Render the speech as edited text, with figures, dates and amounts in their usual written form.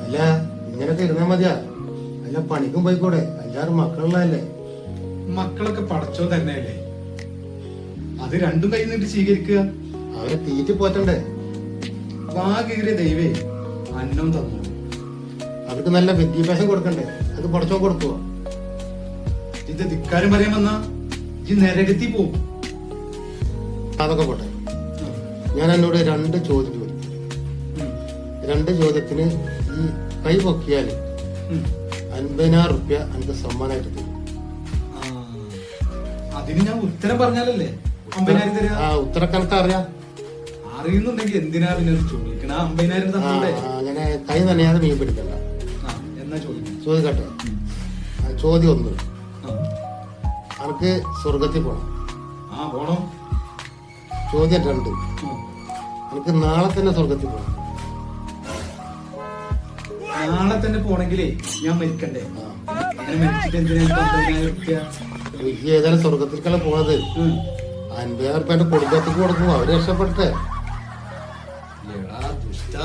അല്ല ഇങ്ങനൊക്കെ ഇരുന്നാ മതിയാ? അല്ല പണിക്കും പോയിക്കൂടെ? 5-6 മക്കളുള്ളതല്ലേ? മക്കളൊക്കെ പടച്ചോ തന്നെയല്ലേ, അത് രണ്ടും കൈ നീട്ടി സ്വീകരിക്കുക. അവരെ തീറ്റി പോറ്റണ്ടേ? വാകീറിയ ദൈവേ അന്നം തന്നു. അവർക്ക് നല്ല വിദ്യാഭ്യാസം കൊടുക്കണ്ടേ? അത് പഠിച്ചോ കൊടുക്കുവോ? ഇത് ധിക്കാരം പറയാൻ വന്നാ ഈ നരകത്തി പോവും. അതൊക്കെ പോട്ടെ, ഞാൻ എന്നോട് 2 ചോദ്യം ചോദിക്കും. 2 ചോദ്യത്തിന് ഈ കൈ പൊക്കിയാൽ 50,000 റുപ്യ എനിക്ക് സമ്മാനമായിട്ട് തരും. അതിന് ഞാൻ ഉത്തരം പറഞ്ഞാലല്ലേ 50,000 തരിക? ഉത്തരം കണക്ക് അറിയാം. അറിയുന്നുണ്ടെങ്കിൽ എന്തിനാ പിന്നെ ചോദിക്കണ? 50,000 തന്നൂടെ? അങ്ങനെ കൈ നനയാതെ മീൻ പിടിക്കണ്ട. എന്നാ ചോദിക്കാം. ചോദിക്കട്ടെ. ചോദ്യം 1, എനിക്ക് സ്വർഗത്തിൽ പോണം. പോണം. ചോദ്യം 2, എനിക്ക് നാളെ തന്നെ സ്വർഗത്തിൽ പോണം. നാളെ തന്നെ പോണെങ്കിലേ ഞാൻ മരിക്കണ്ടേ? അങ്ങനെ മരിച്ചിട്ട് എന്തിനാ 50,000 റുപ്യ? ഏതായാലും സ്വർഗത്തിലേക്കല്ല പോണത്. 50,000 റുപ്യ എന്റെ കുടുംബത്തേക്ക് കൊടുക്കും, അവര് രക്ഷപ്പെട്ടെ. ദുഷ്ട